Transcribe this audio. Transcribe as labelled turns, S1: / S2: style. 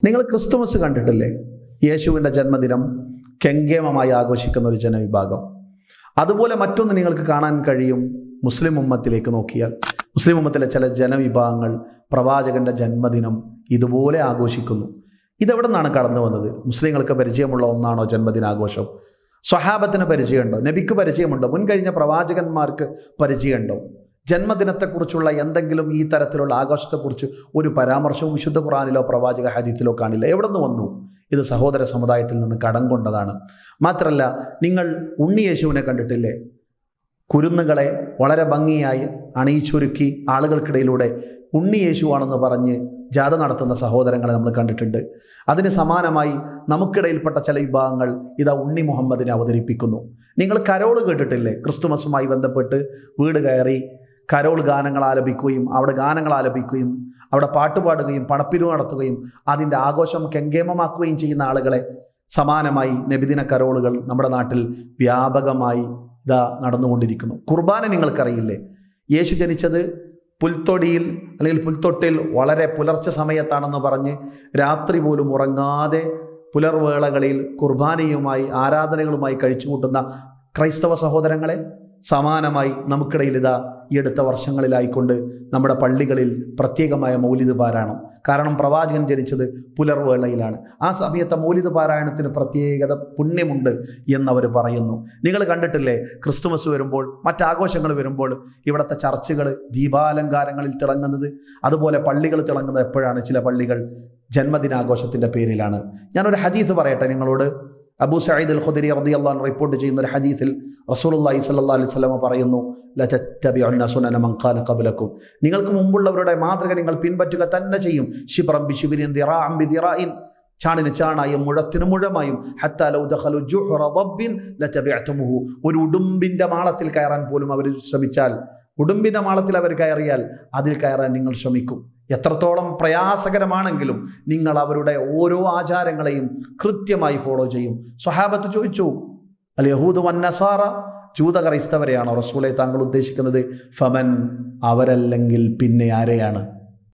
S1: നിങ്ങൾ ക്രിസ്തുമസ് കണ്ടിട്ടില്ലേ? യേശുവിൻ്റെ ജന്മദിനം കെങ്കേമമായി ആഘോഷിക്കുന്ന ഒരു ജനവിഭാഗം. അതുപോലെ മറ്റൊന്ന് നിങ്ങൾക്ക് കാണാൻ കഴിയും. മുസ്ലിം ഉമ്മത്തിലേക്ക് നോക്കിയാൽ മുസ്ലിം ഉമ്മത്തിലെ ചില ജനവിഭാഗങ്ങൾ പ്രവാചകന്റെ ജന്മദിനം ഇതുപോലെ ആഘോഷിക്കുന്നു. ഇതെവിടെ നിന്നാണ് കടന്നു വന്നത്? മുസ്ലിങ്ങൾക്ക് പരിചയമുള്ള ഒന്നാണോ ജന്മദിനാഘോഷം? സ്വഹാബത്തിന് പരിചയമുണ്ടോ? നബിക്ക് പരിചയമുണ്ടോ? മുൻകഴിഞ്ഞ പ്രവാചകന്മാർക്ക് പരിചയമുണ്ടോ? ജന്മദിനത്തെക്കുറിച്ചുള്ള എന്തെങ്കിലും ഈ തരത്തിലുള്ള ആഘോഷത്തെക്കുറിച്ച് ഒരു പരാമർശവും വിശുദ്ധ ഖുർആനിലോ പ്രവാചക ഹദീസിലോ കാണില്ല. എവിടെ നിന്ന് വന്നു? ഇത് സഹോദര സമുദായത്തിൽ നിന്ന് കടം കൊണ്ടതാണ്. മാത്രമല്ല, നിങ്ങൾ ഉണ്ണിയേശുവിനെ കണ്ടിട്ടില്ലേ? കുരുന്നുകളെ വളരെ ഭംഗിയായി അണിയിച്ചൊരുക്കി ആളുകൾക്കിടയിലൂടെ ഉണ്ണിയേശുവാണെന്ന് പറഞ്ഞ് ജാഥ നടത്തുന്ന സഹോദരങ്ങളെ നമ്മൾ കണ്ടിട്ടുണ്ട്. അതിന് സമാനമായി നമുക്കിടയിൽപ്പെട്ട ചില വിഭാഗങ്ങൾ ഇതാ ഉണ്ണി മുഹമ്മദിനെ അവതരിപ്പിക്കുന്നു. നിങ്ങൾ കരോള് കേട്ടിട്ടില്ലേ? ക്രിസ്തുമസുമായി ബന്ധപ്പെട്ട് വീട് കയറി കരോൾ ഗാനങ്ങൾ ആലപിക്കുകയും അവിടെ ഗാനങ്ങൾ ആലപിക്കുകയും അവിടെ പാട്ടുപാടുകയും പണപ്പിരിവ് നടത്തുകയും അതിൻ്റെ ആഘോഷം കെങ്കേമമാക്കുകയും ചെയ്യുന്ന ആളുകളെ സമാനമായി നബിദിന കരോളുകൾ നമ്മുടെ നാട്ടിൽ വ്യാപകമായി ഇതാ നടന്നുകൊണ്ടിരിക്കുന്നു. കുർബാന നിങ്ങൾക്കറിയില്ലേ? യേശു ജനിച്ചത് പുൽത്തൊടിയിൽ അല്ലെങ്കിൽ പുൽത്തൊട്ടിൽ വളരെ പുലർച്ചെ സമയത്താണെന്ന് പറഞ്ഞ് രാത്രി പോലും ഉറങ്ങാതെ പുലർവേളകളിൽ കുർബാനയുമായി ആരാധനകളുമായി കഴിച്ചുകൂട്ടുന്ന ക്രൈസ്തവ സഹോദരങ്ങളെ സമാനമായി നമുക്കിടയിൽ ഇതാ ഈ അടുത്ത വർഷങ്ങളിലായിക്കൊണ്ട് നമ്മുടെ പള്ളികളിൽ പ്രത്യേകമായ മൗലിദ് പാരായണം. കാരണം പ്രവാചകൻ ജനിച്ചത് പുലർവേളയിലാണ്. ആ സമയത്തെ മൗലിദ് പാരായണത്തിന് പ്രത്യേകത പുണ്യമുണ്ട് എന്നവർ പറയുന്നു. നിങ്ങൾ കണ്ടിട്ടില്ലേ? ക്രിസ്തുമസ് വരുമ്പോൾ മറ്റാഘോഷങ്ങൾ വരുമ്പോൾ ഇവിടുത്തെ ചർച്ചുകൾ ദീപാലങ്കാരങ്ങളിൽ തിളങ്ങുന്നത്, അതുപോലെ പള്ളികൾ തിളങ്ങുന്നത് എപ്പോഴാണ്? ചില പള്ളികൾ ജന്മദിനാഘോഷത്തിൻ്റെ പേരിലാണ്. ഞാനൊരു ഹദീസ് പറയട്ടെ നിങ്ങളോട്. അബൂ സഈദ് അൽ ഖുദരി റളിയല്ലാഹു അൻഹു റിപ്പോർട്ട് ചെയ്യുന്ന ഒരു ഹദീസിൽ റസൂലുള്ളാഹി സ്വല്ലല്ലാഹു അലൈഹി വസല്ലം പറയുന്നു, ലതത്തബിഉന്ന സുനന മൻ ഖാന ഖബ്ലക്കും, നിങ്ങൾക്ക് മുമ്പുള്ളവരുടെ മാതൃക നിങ്ങൾ പിൻപറ്റുക തന്നെ ചെയ്യും. ശിബ്റൻ ബിശിബ്രിൻ ദിറാഅൻ ബിദിറാഇൻ, ചാണിന് ചാണായും മുഴത്തിന് മുഴമായും, ഹത്താ ലൗ ദഖലു ജുഹ്റ ദബ്ബിൻ ലതബിഅതുമുഹു, ഒരു ഉടുമ്പിന്റെ മാളത്തിൽ കയറാൻ പോലും അവർ ശ്രമിച്ചാൽ, ഉടുമ്പിന്റെ മാളത്തിൽ അവർ കയറിയാൽ അതിൽ കയറാൻ നിങ്ങൾ ശ്രമിക്കും. എത്രത്തോളം പ്രയാസകരമാണെങ്കിലും നിങ്ങൾ അവരുടെ ഓരോ ആചാരങ്ങളെയും കൃത്യമായി ഫോളോ ചെയ്യും. സ്വഹാബത്ത് ചോദിച്ചു, അൽ യഹൂദു വന്നസാറ, ജൂത ക്രൈസ്തവരെയാണോ റസൂലേ താങ്കൾ ഉദ്ദേശിക്കുന്നത്? ഫമൻ, അവരല്ലെങ്കിൽ പിന്നെ ആരെയാണ്?